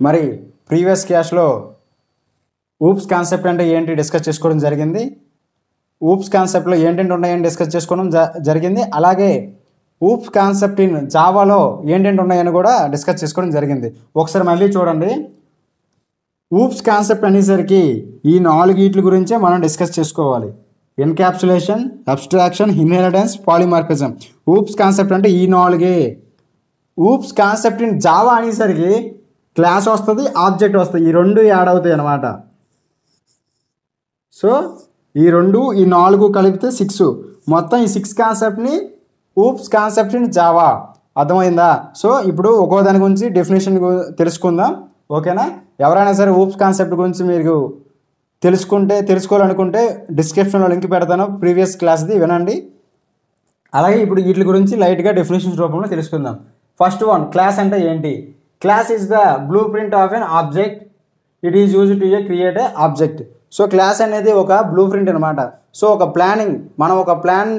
మరి ప్రీవియస్ క్లాస్లో oops concept అంటే ఏంటి డిస్కస్ చేసుకోవడం జరిగింది. ఊప్స్ కాన్సెప్ట్లో ఏంటంటే ఉన్నాయని డిస్కస్ చేసుకోవడం జరిగింది. అలాగే ఊప్స్ కాన్సెప్ట్ ఇన్ జావాలో ఏంటంటే ఉన్నాయని కూడా డిస్కస్ చేసుకోవడం జరిగింది. ఒకసారి మళ్ళీ చూడండి. ఊప్స్ కాన్సెప్ట్ అనేసరికి ఈ 4 వీటి గురించే మనం డిస్కస్ చేసుకోవాలి. Encapsulation, abstraction, inheritance, polymorphism. Oops concept అంటే ఈ 4. ఊప్స్ కాన్సెప్ట్ ఇన్ జావా అనేసరికి క్లాస్ వస్తుంది, ఆబ్జెక్ట్ వస్తుంది, ఈ 2 యాడ్ అవుతాయి అన్నమాట. సో ఈ 4 కలిపితే 6. మొత్తం ఈ 6 కాన్సెప్ట్ని ఊప్స్ కాన్సెప్ట్ ఇన్ జావా. అర్థమైందా? సో ఇప్పుడు ఒక్కో దాని గురించి డెఫినేషన్ తెలుసుకుందాం. ఓకేనా? ఎవరైనా సరే ఊప్స్ కాన్సెప్ట్ గురించి మీరు తెలుసుకోవాలనుకుంటే డిస్క్రిప్షన్లో లింక్ పెడతాను, ప్రీవియస్ క్లాస్ది వినండి. అలాగే ఇప్పుడు వీటి గురించి లైట్గా డెఫినేషన్స్ రూపంలో తెలుసుకుందాం. ఫస్ట్ వన్, క్లాస్ అంటే ఏంటి? Class is the blue print of an object. It is used to create a object. So class అనేది ఒక బ్లూ ప్రింట్ అనమాట. సో ఒక ప్లానింగ్, మనం ఒక ప్లాన్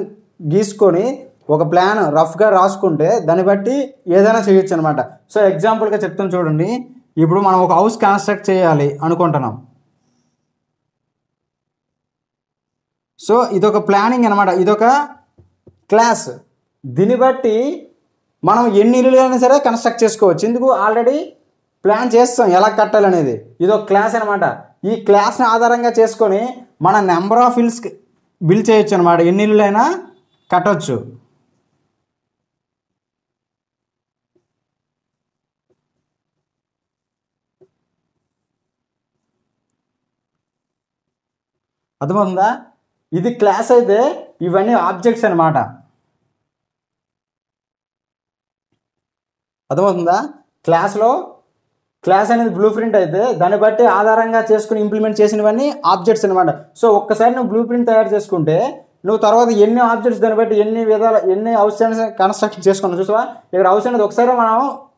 గీసుకొని ఒక ప్లాన్ రఫ్గా రాసుకుంటే దాన్ని బట్టి ఏదైనా చేయొచ్చు అనమాట. సో ఎగ్జాంపుల్గా చెప్తాను చూడండి. ఇప్పుడు మనం ఒక హౌస్ కన్స్ట్రక్ట్ చేయాలి అనుకుంటున్నాం. సో ఇదొక ప్లానింగ్ అనమాట, ఇదొక క్లాస్. దీన్ని బట్టి మనం ఎన్ని ఇల్లు అయినా సరే కన్స్ట్రక్ట్ చేసుకోవచ్చు. ఎందుకు? ఆల్రెడీ ప్లాన్ చేస్తాం ఎలా కట్టాలనేది. ఇదొక క్లాస్ అనమాట. ఈ క్లాస్ని ఆధారంగా చేసుకొని మన నెంబర్ ఆఫ్ ఇల్స్ బిల్డ్ చేయొచ్చు అనమాట. ఎన్ని ఇల్లు అయినా కట్టవచ్చు. అర్థమవుతుందా? ఇది క్లాస్ అయితే ఇవన్నీ ఆబ్జెక్ట్స్ అనమాట. అర్థమవుతుందా? క్లాస్ అనేది బ్లూ ప్రింట్ అయితే దాన్ని బట్టి ఆధారంగా చేసుకుని ఇంప్లిమెంట్ చేసినవన్నీ ఆబ్జెక్ట్స్ అనమాట. సో ఒక్కసారి నువ్వు బ్లూ ప్రింట్ తయారు చేసుకుంటే నువ్వు తర్వాత ఎన్ని ఆబ్జెక్ట్స్ దాన్ని బట్టి ఎన్ని హౌస్ కన్స్ట్రక్షన్ చేసుకున్నావు. చూసావా? ఇక్కడ హౌస్ అనేది ఒకసారి మనం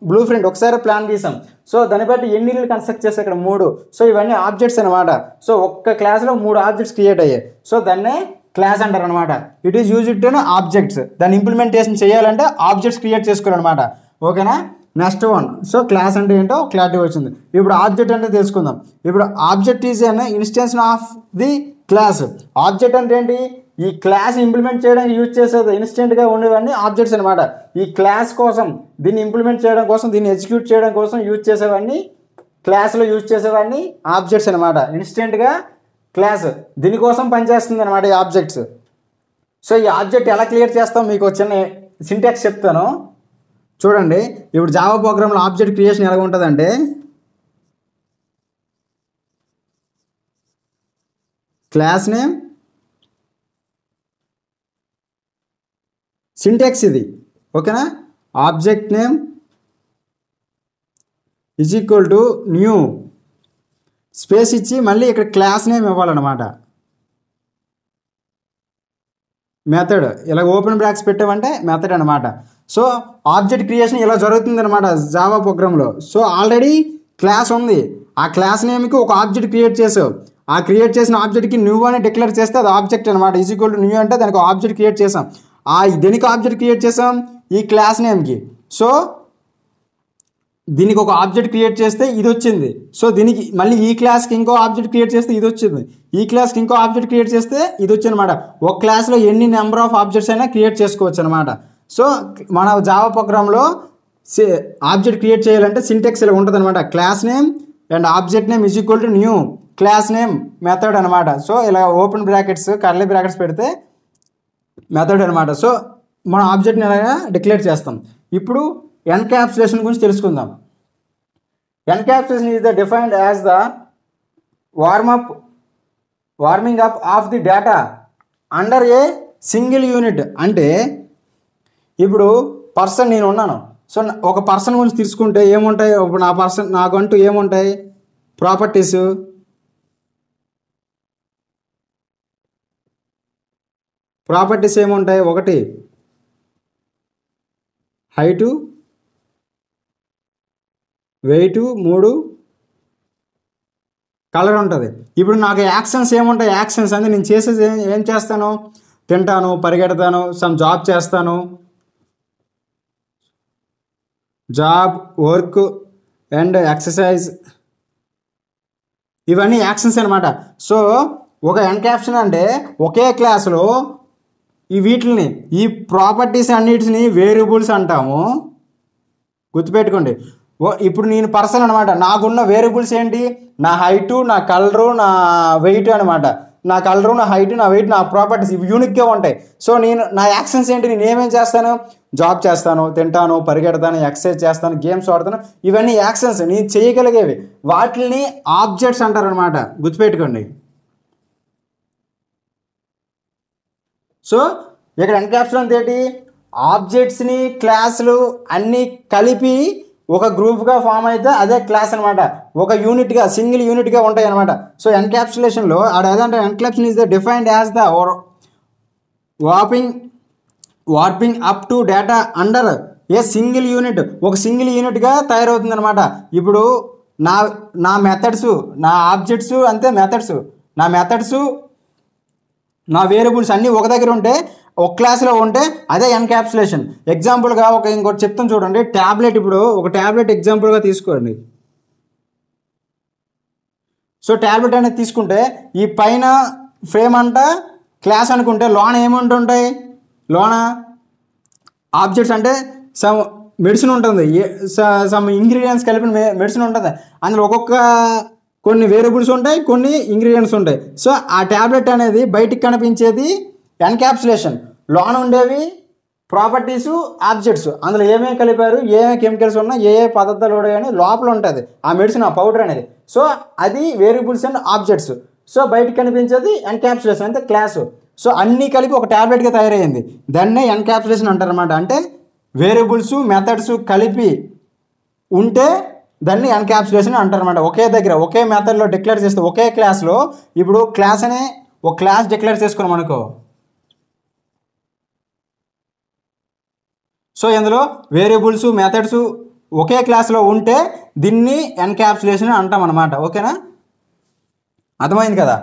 బ్లూ ప్రింట్ ఒకసారి ప్లాన్ చేసాం. సో దాన్ని బట్టి ఎన్ని ఇల్లు కన్స్ట్రక్ట్ చేస్తే ఇక్కడ 3. సో ఇవన్నీ ఆబ్జెక్ట్స్ అనమాట. సో ఒక్క క్లాస్లో 3 ఆబ్జెక్ట్స్ క్రియేట్ అయ్యాయి. సో దాన్నే క్లాస్ అంటారు అనమాట. It is used to objects. దాన్ని ఇంప్లిమెంటేషన్ చేయాలంటే ఆబ్జెక్ట్స్ క్రియేట్ చేసుకోవాలన్నమాట. ఓకేనా? Next one. సో క్లాస్ అంటే ఏంటో క్లారిటీ వచ్చింది. ఇప్పుడు ఆబ్జెక్ట్ అంటే తెలుసుకుందాం. ఇప్పుడు object is an instance of the class. Object అంటే ఏంటి? ఈ క్లాస్ ఇంప్లిమెంట్ చేయడానికి యూజ్ చేసేది ఇన్స్టెంట్గా ఉండేవన్నీ ఆబ్జెక్ట్స్ అనమాట. ఈ క్లాస్ కోసం, దీన్ని ఇంప్లిమెంట్ చేయడం కోసం, దీన్ని ఎగ్జిక్యూట్ చేయడం కోసం యూజ్ చేసేవన్నీ, క్లాస్లో యూజ్ చేసేవన్నీ ఆబ్జెక్ట్స్ అనమాట. ఇన్స్టెంట్గా క్లాస్ దీనికోసం పనిచేస్తుంది అనమాట ఈ ఆబ్జెక్ట్స్. సో ఈ ఆబ్జెక్ట్ ఎలా క్లియర్ చేస్తాం మీకు చిన్న సింటాక్స్ చెప్తాను చూడండి. ఇప్పుడు జావా ప్రోగ్రాంలో ఆబ్జెక్ట్ క్రియేషన్ ఎలా ఉంటుందంటే, క్లాస్ నేమ్, సింటాక్స్ ఇది. ఓకేనా? Object name is equal to new space ఇచ్చి మళ్ళీ ఇక్కడ క్లాస్ నేమ్ ఇవ్వాలన్నమాట. మెథడ్ ఇలా ఓపెన్ బ్రాకెట్స్ పెట్టామంటే మెథడ్ అనమాట. సో ఆబ్జెక్ట్ క్రియేషన్ ఇలా జరుగుతుంది అనమాట జావా ప్రోగ్రాంలో. సో ఆల్రెడీ క్లాస్ ఉంది, ఆ క్లాస్ నేమ్కి ఒక ఆబ్జెక్ట్ క్రియేట్ చేసావు. ఆ క్రియేట్ చేసిన ఆబ్జెక్ట్కి న్యూ అని డిక్లేర్ చేస్తే అది ఆబ్జెక్ట్ అనమాట. ఈజ్ ఈక్వల్ టు న్యూ అంటే దానికి ఆబ్జెక్ట్ క్రియేట్ చేసాం. దేనికి ఆబ్జెక్ట్ క్రియేట్ చేసాం? ఈ క్లాస్ నేమ్కి. సో దీనికి ఒక ఆబ్జెక్ట్ క్రియేట్ చేస్తే ఇది వచ్చింది. సో దీనికి మళ్ళీ ఈ క్లాస్కి ఇంకో ఆబ్జెక్ట్ క్రియేట్ చేస్తే ఇది వచ్చింది. ఈ క్లాస్కి ఇంకో ఆబ్జెక్ట్ క్రియేట్ చేస్తే ఇది వచ్చింది అనమాట. ఒక క్లాస్లో ఎన్ని నెంబర్ ఆఫ్ ఆబ్జెక్ట్స్ అయినా క్రియేట్ చేసుకోవచ్చు అనమాట. సో మన జావా ప్రోగ్రాంలో ఆబ్జెక్ట్ క్రియేట్ చేయాలంటే సింటాక్స్ ఇలా ఉంటుంది అనమాట. Class name and object name is equal to new class name method అనమాట. సో ఇలా ఓపెన్ బ్రాకెట్స్ కర్లీ బ్రాకెట్స్ పెడితే మెథడ్ అనమాట. సో మన ఆబ్జెక్ట్ని ఎలాగా డిక్లేర్ చేస్తాం. ఇప్పుడు ఎన్క్యాప్సులేషన్ గురించి తెలుసుకుందాం. Encapsulation is the defined as the warming up of the data under a single unit. అంటే ఇప్పుడు పర్సన్ నేను ఉన్నాను. సో ఒక పర్సన్ గురించి తీసుకుంటే ఏముంటాయి? ఇప్పుడు నాకంటూ ఏముంటాయి? ప్రాపర్టీస్ ఏముంటాయి? 1 హైటు, వెయిట్, 3 కలర్ ఉంటుంది. ఇప్పుడు నాకు యాక్షన్స్ ఏముంటాయి? యాక్షన్స్ అంటే నేను చేసేది ఏం చేస్తాను? తింటాను, పరిగెడతాను, సమ్ జాబ్ చేస్తాను, జాబ్, వర్క్, అండ్ ఎక్సర్సైజ్, ఇవన్నీ యాక్షన్స్ అనమాట. సో ఒక ఎన్క్యాప్షన్ అంటే ఒకే క్లాస్లో వీటిని ఈ ప్రాపర్టీస్ అన్నిటిని వేరియబుల్స్ అంటాము. గుర్తుపెట్టుకోండి. ఇప్పుడు నేను పర్సన్ అనమాట, నాకున్న వేరియబుల్స్ ఏంటి, నా హైటు, నా కలరు, నా వెయిట్ అనమాట. నా కలరు, నా హైట్, నా వెయిట్, నా ప్రాపర్టీస్ ఇవి యూనిక్గా ఉంటాయి. సో నేను నా యాక్షన్స్ ఏంటి, నేను ఏమేం చేస్తాను, జాబ్ చేస్తాను, తింటాను, పరిగెడతాను, ఎక్సర్సైజ్ చేస్తాను, గేమ్స్ ఆడతాను, ఇవన్నీ యాక్షన్స్ నేను చేయగలిగేవి. వాటిని ఆబ్జెక్ట్స్ అంటారనమాట. గుర్తుపెట్టుకోండి. సో ఇక్కడ ఎన్క్యాప్సులేషన్ అంటే ఏంటి, ఆబ్జెక్ట్స్ని క్లాసులు అన్నీ కలిపి ఒక గ్రూప్గా ఫామ్ అయితే అదే క్లాస్ అనమాట. ఒక యూనిట్గా, సింగిల్ యూనిట్గా ఉంటాయి అనమాట. సో ఎన్క్యాప్సులేషన్లో అదేంటే encapsulation is the defined as the warping up to data under a single unit, ఒక సింగిల్ యూనిట్గా తయారవుతుంది అనమాట. ఇప్పుడు నా మెథడ్స్, నా ఆబ్జెక్ట్స్ అంతే మెథడ్స్, నా మెథడ్స్, నా వేరియబుల్స్ అన్నీ ఒక దగ్గర ఉంటే, ఒక క్లాస్లో ఉంటే అదే ఎన్క్యాప్సులేషన్. ఎగ్జాంపుల్గా ఇంకోటి చెప్తాను చూడండి. ట్యాబ్లెట్, ఇప్పుడు ఒక ట్యాబ్లెట్ ఎగ్జాంపుల్గా తీసుకోండి. సో ట్యాబ్లెట్ అనేది తీసుకుంటే ఈ పైన ఫ్రేమ్ అంతా క్లాస్ అనుకుంటే లోన ఏముంటుంటాయి, లోన ఆబ్జెక్ట్స్ అంటే సమ్ మెడిసిన్ ఉంటుంది, సమ్ ఇంగ్రీడియంట్స్ కలిపిన మెడిసిన్ ఉంటుంది. అందులో కొన్ని వేరియబుల్స్ ఉంటాయి, కొన్ని ఇంగ్రీడియంట్స్ ఉంటాయి. సో ఆ ట్యాబ్లెట్ అనేది బయటికి కనిపించేది ఎన్క్యాప్సులేషన్. లోన ఉండేవి ప్రాపర్టీస్, ఆబ్జెక్ట్స్, అందులో ఏమేమి కలిపారు, ఏమేమి కెమికల్స్ ఉన్నాయి, ఏ పదార్థాలు ఉన్నాయని లోపల ఉంటుంది ఆ మెడిసిన్, ఆ పౌడర్ అనేది. సో అది వేరియబుల్స్ అండ్ ఆబ్జెక్ట్స్. సో బయటికి కనిపించేది ఎన్క్యాప్సులేషన్ అంటే క్లాసు. సో అన్నీ కలిపి ఒక ట్యాబ్లెట్గా తయారయ్యింది, దాన్నే ఎన్క్యాప్సులేషన్ అంటారనమాట. అంటే వేరియబుల్స్, మెథడ్స్ కలిపి ఉంటే దాన్ని ఎన్క్యాప్సులేషన్ అంటారనమాట. ఒకే దగ్గర ఒకే మెథడ్లో డిక్లేర్ చేస్తే, ఒకే క్లాస్లో, ఇప్పుడు క్లాస్ అనే ఒక క్లాస్ డిక్లేర్ చేసుకున్నాం అనుకో. సో ఇందులో వేరియబుల్స్, మెథడ్స్ ఒకే క్లాస్లో ఉంటే దీన్ని ఎన్క్యాప్సులేషన్ అంటాం అనమాట. ఓకేనా, అర్థమైంది కదా.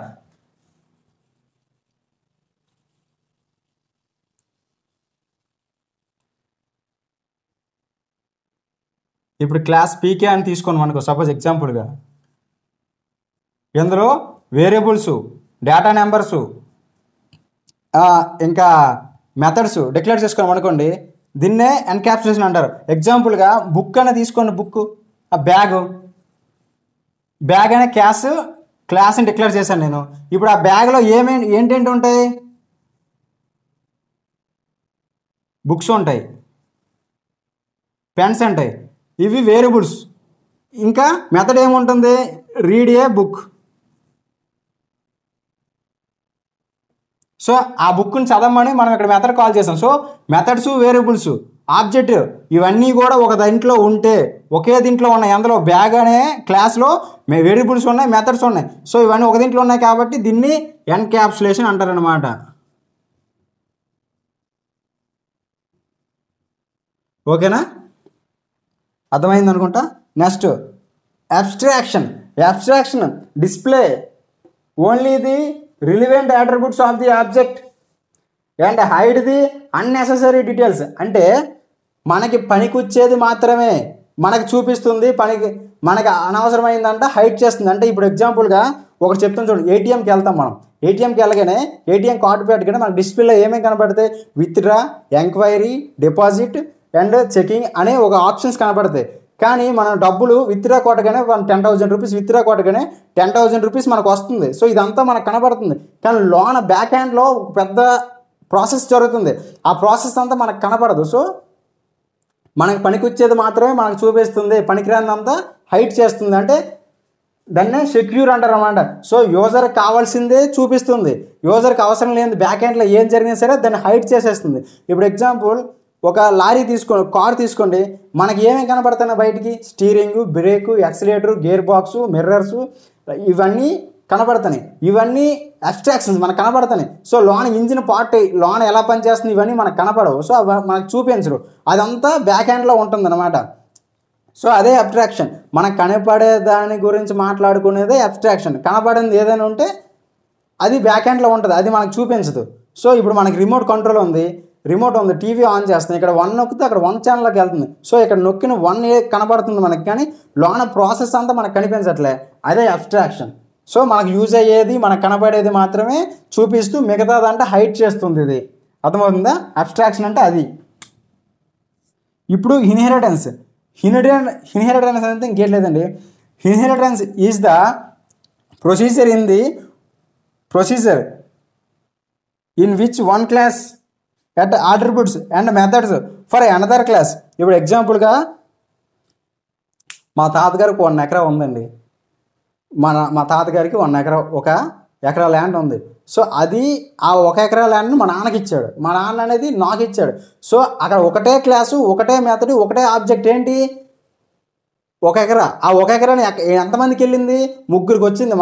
ఇప్పుడు క్లాస్ పీకే అని తీసుకున్నాం అనుకో, సపోజ్ ఎగ్జాంపుల్గా. ఇందులో వేరియబుల్స్, డేటా నెంబర్సు, ఇంకా మెథడ్స్ డిక్లేర్ చేసుకున్నాం అనుకోండి, దీన్నే ఎన్క్యాప్సులేషన్ అంటారు. ఎగ్జాంపుల్గా బుక్ అనే తీసుకోండి. బుక్, ఆ బ్యాగ్ అనే క్లాస్ని డిక్లేర్ చేశాను నేను. ఇప్పుడు ఆ బ్యాగ్లో ఏంటేంటి ఉంటాయి, బుక్స్ ఉంటాయి, పెన్స్ ఉంటాయి, ఇవి వేరియబుల్స్. ఇంకా మెథడ్ ఏముంటుంది, రీడ్ ఏ బుక్. సో ఆ బుక్ని చదవమని మనం ఇక్కడ మెథడ్ కాల్ చేసాం. సో మెథడ్స్, వేరియబుల్స్, ఆబ్జెక్ట్ ఇవన్నీ కూడా ఒక దాంట్లో ఉంటే, ఒకే దీంట్లో ఉన్నాయి. అందులో బ్యాగ్ అనే క్లాస్లో వేరియబుల్స్ ఉన్నాయి, మెథడ్స్ ఉన్నాయి. సో ఇవన్నీ ఒక దీంట్లో ఉన్నాయి కాబట్టి దీన్ని ఎన్క్యాప్సులేషన్ అంటారనమాట. ఓకేనా, అర్థమైంది అనుకుంటా. Next abstraction display only the relevant attributes of the object and hide the unnecessary details. అంటే మనకి పనికొచ్చేది మాత్రమే మనకు చూపిస్తుంది, మనకి అనవసరమైందంటే హైడ్ చేస్తుంది. అంటే ఇప్పుడు ఎగ్జాంపుల్గా ఒకటి చెప్తాను చూడండి. ఏటీఎంకి వెళ్తాం మనం. ఏటీఎంకి వెళ్ళగానే ఏటీఎం కార్డు పెట్టగానే మనకు డిస్ప్లేలో ఏమేమి కనపడతాయి, withdraw, enquiry, deposit and checking అనే ఒక ఆప్షన్స్ కనపడతాయి. కానీ మనం డబ్బులు విత్డ్రా కొట్టగానే 10,000 రూపీస్ విత్డ్రా కొట్టగానే 10,000 రూపీస్ మనకు వస్తుంది. సో ఇదంతా మనకు కనపడుతుంది. కానీ లోన బ్యాక్ హ్యాండ్లో ఒక పెద్ద ప్రాసెస్ జరుగుతుంది. ఆ ప్రాసెస్ అంతా మనకు కనపడదు. సో మనకు పనికొచ్చేది మాత్రమే మనకు చూపిస్తుంది, పనికిరాందంతా హైడ్ చేస్తుంది. అంటే దాన్నే సెక్యూర్ అంటారు అన్నమాట. సో యూజర్కి కావాల్సిందే చూపిస్తుంది, యూజర్కి అవసరం లేని బ్యాక్ హ్యాండ్లో ఏం జరిగినా సరే దాన్ని హైడ్ చేసేస్తుంది. ఇప్పుడు ఎగ్జాంపుల్ ఒక లారీ తీసుకోండి, కార్ తీసుకోండి, మనకి ఏమేమి కనపడుతున్నాయి బయటికి, steering, brake, accelerator, gear box, mirrors, ఇవన్నీ కనపడుతున్నాయి. ఇవన్నీ అబ్స్ట్రాక్షన్స్ మనకు కనపడుతున్నాయి. సో లోన ఇంజిన్ పార్ట్, లోన ఎలా పనిచేస్తుంది ఇవన్నీ మనకు కనపడవు. సో మనకు చూపించరు, అదంతా బ్యాక్ హ్యాండ్లో ఉంటుందన్నమాట. సో అదే అబ్స్ట్రాక్షన్. మనకు కనపడే దాని గురించి మాట్లాడుకునేదే అబ్స్ట్రాక్షన్. కనపడింది ఏదైనా ఉంటే అది బ్యాక్ హ్యాండ్లో ఉంటుంది, అది మనకు చూపించదు. సో ఇప్పుడు మనకి రిమోట్ కంట్రోల్ ఉంది, రిమోట్ ఉంది, టీవీ ఆన్ చేస్తుంది, ఇక్కడ 1 నొక్కితే అక్కడ 1 ఛానల్లోకి వెళ్తుంది. సో ఇక్కడ నొక్కిన 1 కనబడుతుంది మనకి, కానీ లోన ప్రాసెస్ అంతా మనకు కనిపించట్లే. అదే అబ్స్ట్రాక్షన్. సో మనకు యూజ్ అయ్యేది, మనకు కనబడేది మాత్రమే చూపిస్తూ మిగతాదంటే హైడ్ చేస్తుంది. ఇది అర్థమవుతుందా? అబ్స్ట్రాక్షన్ అంటే అది. ఇప్పుడు ఇన్హెరిటెన్స్ అంటే ఇంకేం లేదండి. Inheritance is the procedure in which one class at attributes and methods for another class. ఇప్పుడు ఎగ్జాంపుల్గా మా తాతగారికి 1 ఎకరా ఉందండి. మా తాతగారికి 1 ఎకరా ల్యాండ్ ఉంది. సో అది ఆ 1 ఎకరా ల్యాండ్ని మా నాన్నకి ఇచ్చాడు, మా నాన్న అనేది నాకు ఇచ్చాడు. సో అక్కడ ఒకటే క్లాసు, ఒకటే మెథడ్, ఒకటే ఆబ్జెక్ట్. ఏంటి? 1 ఎకరా. ఆ 1 ఎకరాని ఎంతమందికి వెళ్ళింది? 3కి వచ్చింది.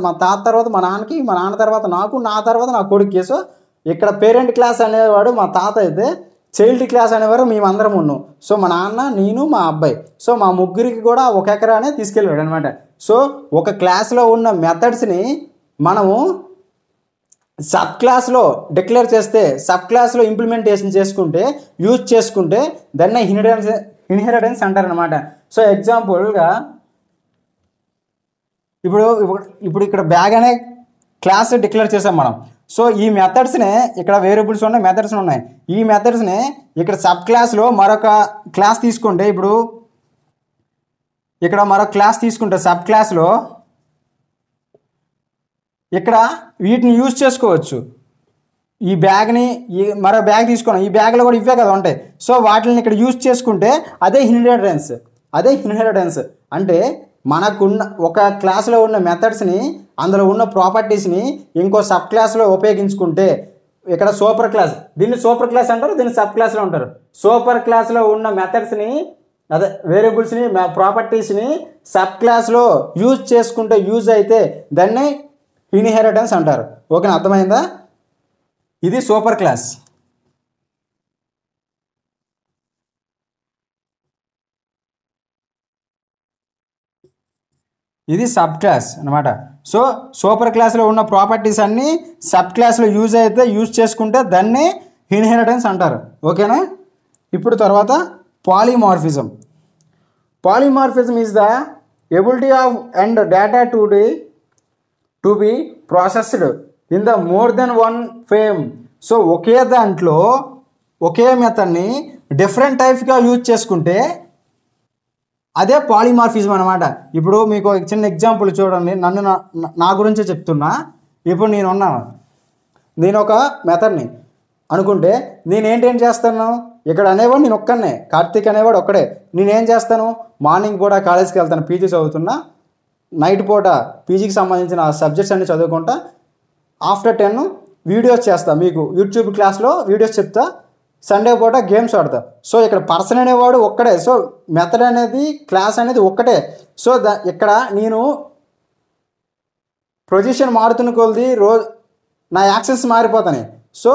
మా తాత తర్వాత మా నాన్నకి, మా నాన్న తర్వాత నాకు, నా తర్వాత నా కొడుక్కి. సో ఇక్కడ పేరెంట్ క్లాస్ అనేవాడు మా తాత అయితే, చైల్డ్ క్లాస్ అనేవారు మేమందరం ఉన్నాం. సో మా నాన్న, నేను, మా అబ్బాయి. సో మా ముగ్గురికి కూడా 1 ఎకరానే తీసుకెళ్ళాడు అనమాట. సో ఒక క్లాస్లో ఉన్న మెథడ్స్ని మనము సబ్ క్లాస్లో డిక్లేర్ చేస్తే, సబ్ క్లాస్లో ఇంప్లిమెంటేషన్ చేసుకుంటే, యూజ్ చేసుకుంటే దాన్ని ఇన్హెరిటెన్స్ అంటారనమాట. సో ఎగ్జాంపుల్గా ఇప్పుడు ఇక్కడ బ్యాగ్ అనే క్లాస్ డిక్లేర్ చేసాం మనం. సో ఈ మెథడ్స్నే, ఇక్కడ వేరియబుల్స్ ఉన్నాయి, మెథడ్స్ ఉన్నాయి. ఈ మెథడ్స్ని ఇక్కడ సబ్ క్లాస్లో మరొక క్లాస్ తీసుకుంటే, ఇప్పుడు ఇక్కడ మరొక క్లాస్ తీసుకుంటే సబ్ క్లాస్లో ఇక్కడ వీటిని యూజ్ చేసుకోవచ్చు. ఈ బ్యాగ్ని మరో బ్యాగ్ తీసుకున్నాం, ఈ బ్యాగ్లో కూడా ఇవే కదా ఉంటాయి. సో వాటిని ఇక్కడ యూజ్ చేసుకుంటే అదే ఇన్హెరిటెన్స్. అంటే మనకున్న ఒక క్లాస్లో ఉన్న మెథడ్స్ని, అందులో ఉన్న ప్రాపర్టీస్ని ఇంకో సబ్ క్లాస్లో ఉపయోగించుకుంటే, ఇక్కడ సూపర్ క్లాస్, దీన్ని సూపర్ క్లాస్ అంటారు, దీన్ని సబ్ క్లాస్లో ఉంటారు. సూపర్ క్లాస్లో ఉన్న మెథడ్స్ని, అదే వేరియబుల్స్ని, ప్రాపర్టీస్ని సబ్ క్లాస్లో యూజ్ చేసుకుంటే, యూజ్ అయితే దాన్ని ఇన్హెరిటెన్స్ అంటారు. ఓకేనా? అర్థమైందా? ఇది సూపర్ క్లాస్. ఇది సబ్ క్లాస్ అనమాట. సో సూపర్ క్లాస్లో ఉన్న ప్రాపర్టీస్ అన్నీ సబ్ క్లాస్లో యూజ్ అయితే, యూజ్ చేసుకుంటే దాన్ని ఇన్హెరిటెన్స్ అంటారు. ఓకేనా? ఇప్పుడు తర్వాత polymorphism. Polymorphism is the ability of and data to be processed in the more than one frame. So ఒకే దాంట్లో ఒకే మెథడ్ని డిఫరెంట్ టైప్గా యూజ్ చేసుకుంటే అదే పాలిమార్ఫిజం అనమాట. ఇప్పుడు మీకు ఒక చిన్న ఎగ్జాంపుల్ చూడండి. నా గురించే చెప్తున్నా. ఇప్పుడు నేను ఒక మెథడ్ని అనుకుంటే, నేనేం చేస్తాను? ఇక్కడ అనేవాడు నేను ఒక్కనే, కార్తీక్ అనేవాడు ఒక్కడే. నేనేం చేస్తాను? మార్నింగ్ పూట కాలేజ్కి వెళ్తాను, పీజీ చదువుతున్నా. నైట్ పూట పీజీకి సంబంధించిన సబ్జెక్ట్స్ అన్నీ చదువుకుంటా. ఆఫ్టర్ 10 వీడియోస్ చేస్తా, మీకు యూట్యూబ్ క్లాస్లో వీడియోస్ చెప్తా. సండే పూట గేమ్స్ ఆడతా. సో ఇక్కడ పర్సన్ అనేవాడు ఒక్కడే. సో మెథడ్ అనేది, క్లాస్ అనేది ఒక్కటే. సో ఇక్కడ నేను పొజిషన్ మారుతున్న కొలది నా యాక్షన్స్ మారిపోతాయి. సో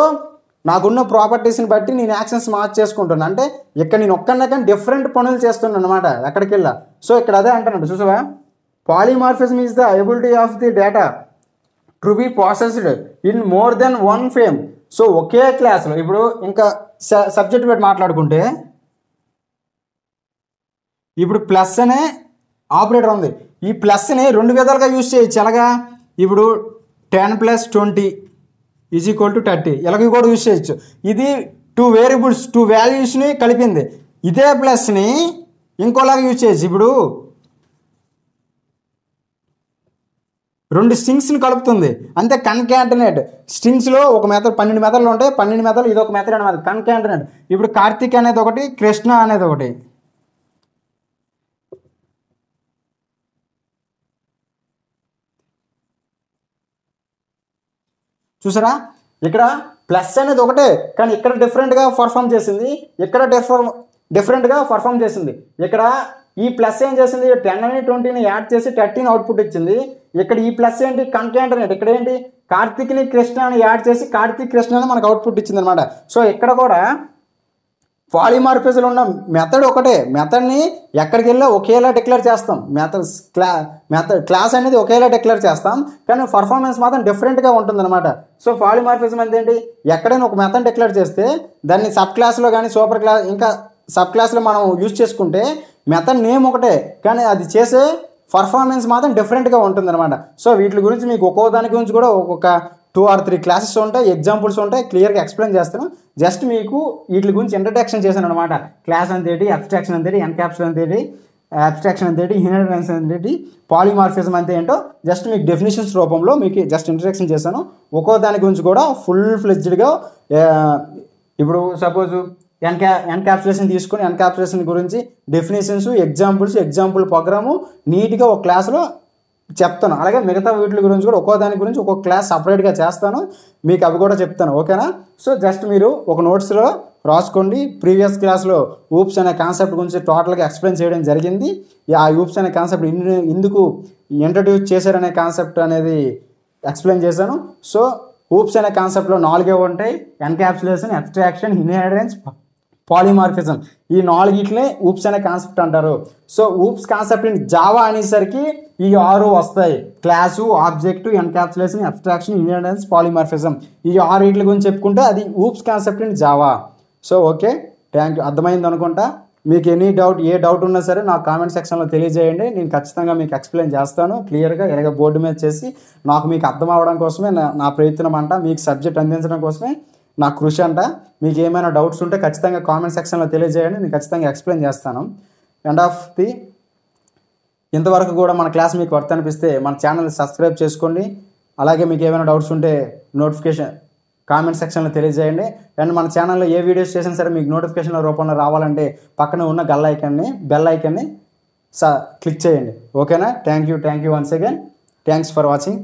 నాకున్న ప్రాపర్టీస్ని బట్టి నేను యాక్షన్స్ మార్చేసుకుంటున్నాను. అంటే ఇక్కడ నేను ఒక్కనే కానీ డిఫరెంట్ పనులు చేస్తున్నాను అనమాట ఎక్కడికి వెళ్ళా. సో ఇక్కడ అదే అంటున్నాడు, చూసావా? Polymorphism is the ability of the data to be processed in more than one frame. So ఒకే క్లాస్లో, ఇప్పుడు ఇంకా సబ్జెక్ట్ పెట్టి మాట్లాడుకుంటే, ఇప్పుడు ప్లస్ అనే ఆపరేటర్ ఉంది. ఈ ప్లస్ని 2 విధాలుగా యూజ్ చేయొచ్చు. ఎలాగా? ఇప్పుడు 10 + 20 = 30 ఇలాగ కూడా యూజ్ చేయొచ్చు. ఇది 2 వేరియబుల్స్, 2 వాల్యూస్ని కలిపింది. ఇదే ప్లస్ని ఇంకోలాగా యూజ్ చేయొచ్చు. ఇప్పుడు 2 స్ట్రింగ్స్ని కలుపుతుంది, అంతే. కన్కాటనేట్ స్ట్రింగ్స్లో ఒక మెథడ్, 12 మెథడ్లు ఉంటాయి. 12 మెథడ్లు ఇది ఒక మెథడ్ అనమాట, కన్కాటనేట్. ఇప్పుడు కార్తీక్ అనేది ఒకటి, కృష్ణ అనేది ఒకటి. చూసారా? ఇక్కడ ప్లస్ అనేది ఒకటే, కానీ ఇక్కడ డిఫరెంట్గా పర్ఫామ్ చేసింది, ఇక్కడ డిఫరెంట్గా పర్ఫామ్ చేసింది. ఇక్కడ ఈ ప్లస్ ఏం చేసింది? 10ని 20ని యాడ్ చేసి 13 అవుట్పుట్ ఇచ్చింది. ఇక్కడ ఈ ప్లస్ ఏంటి? కన్కాటనేట్. ఇక్కడ ఏంటి? కార్తీక్ని కృష్ణని యాడ్ చేసి కార్తీక్ కృష్ణ అని మనకు అవుట్పుట్ ఇచ్చింది అనమాట. సో ఇక్కడ కూడా పాలిమార్ఫిజం ఉన్న మెథడ్ ఒకటే, మెథడ్ని ఎక్కడికి వెళ్ళా ఒకేలా డిక్లేర్ చేస్తాం, మెథడ్ క్లాస్ అనేది ఒకేలా డిక్లేర్ చేస్తాం, కానీ పర్ఫార్మెన్స్ మాత్రం డిఫరెంట్గా ఉంటుందన్నమాట. సో పాలిమార్ఫిజం అంటే ఏంటి, ఎక్కడైనా ఒక మెథడ్ డిక్లేర్ చేస్తే దాన్ని సబ్ క్లాస్లో కానీ సూపర్ క్లాస్ ఇంకా సబ్ క్లాస్లో మనం యూజ్ చేసుకుంటే మెథడ్ నేమ్ ఒకటే, కానీ అది చేసే పర్ఫార్మెన్స్ మాత్రం డిఫరెంట్గా ఉంటుందన్నమాట. సో వీటి గురించి మీకు ఒక్కో దాని గురించి కూడా ఒక్కొక్క 2 or 3 క్లాసెస్ ఉంటాయి, ఎగ్జాంపుల్స్ ఉంటాయి, క్లియర్గా ఎక్స్ప్లెయిన్ చేస్తాను. జస్ట్ మీకు వీటి గురించి ఇంట్రడక్షన్ చేశాను అనమాట. క్లాస్ అంతేంటి, అబ్స్ట్రాక్షన్ అంతేంటి, ఎన్క్యాప్సులేషన్ అంతేంటి, అబ్స్ట్రాక్షన్ అంతేంటి, ఇన్హెరిటెన్స్ అంతేంటి, పాలిమార్ఫిజం అంటే ఏంటో జస్ట్ మీకు డెఫినేషన్స్ రూపంలో మీకు జస్ట్ ఇంట్రడక్షన్ చేశాను. ఒక్కో దాని గురించి కూడా ఫుల్ ఫ్లెడ్జ్డ్గా ఇప్పుడు సపోజ్ ఎన్క్యాప్సులేషన్ తీసుకొని ఎన్క్యాప్సులేషన్ గురించి డెఫినేషన్స్, ఎగ్జాంపుల్ ప్రోగ్రాము నీట్గా ఒక క్లాస్లో చెప్తాను. అలాగే మిగతా వీటి గురించి కూడా ఒక్కో దాని గురించి ఒక్కొక్క క్లాస్ సపరేట్గా చేస్తాను, మీకు అవి కూడా చెప్తాను. ఓకేనా? సో జస్ట్ మీరు ఒక నోట్స్లో రాసుకోండి. ప్రీవియస్ క్లాస్లో ఊప్స్ అనే కాన్సెప్ట్ గురించి టోటల్గా ఎక్స్ప్లెయిన్ చేయడం జరిగింది. ఆ ఊప్స్ అనే కాన్సెప్ట్ ఎందుకు ఇంట్రడ్యూస్ చేశారనే కాన్సెప్ట్ అనేది ఎక్స్ప్లెయిన్ చేశాను. సో ఊప్స్ అనే కాన్సెప్ట్లో 4 ఉంటాయి: ఎన్క్యాప్సులేషన్, అబ్స్ట్రాక్షన్, ఇన్హెరిటెన్స్, పాలిమార్ఫిజం. ఈ 4 ఊప్స్ అనే కాన్సెప్ట్ అంటారు. సో ఊప్స్ కాన్సెప్ట్ జావా అనేసరికి ఈ 6 వస్తాయి: class, object, encapsulation, abstraction, inheritance, polymorphism. ఈ 6 గురించి చెప్పుకుంటే అది oops concept in Java. So okay, thank you. అర్థమైంది అనుకుంటా. మీకు ఏ డౌట్ ఉన్నా సరే నాకు కామెంట్ సెక్షన్లో తెలియజేయండి. నేను ఖచ్చితంగా మీకు ఎక్స్ప్లెయిన్ చేస్తాను క్లియర్గా, ఇలాగ బోర్డు మీద చేసి. మీకు అర్థం అవ్వడం కోసమే నా ప్రయత్నం అంట, మీకు సబ్జెక్ట్ అందించడం కోసమే నా కృషి అంట. మీకు ఏమైనా డౌట్స్ ఉంటే ఖచ్చితంగా కామెంట్ సెక్షన్లో తెలియజేయండి, నేను ఖచ్చితంగా ఎక్స్ప్లెయిన్ చేస్తాను. ఇంతవరకు కూడా మన క్లాస్ మీకు వర్త్ అనిపిస్తే మన ఛానల్ సబ్స్క్రైబ్ చేసుకోండి. అలాగే మీకు ఏమైనా డౌట్స్ ఉంటే నోటిఫికేషన్ కామెంట్ సెక్షన్లో తెలియజేయండి. అండ్ మన ఛానల్లో ఏ వీడియోస్ చేసినా సరే మీకు నోటిఫికేషన్ల రూపంలో రావాలంటే పక్కన ఉన్న బెల్ ఐకాన్ని క్లిక్ చేయండి. ఓకేనా? Thank you once again. Thanks for watching.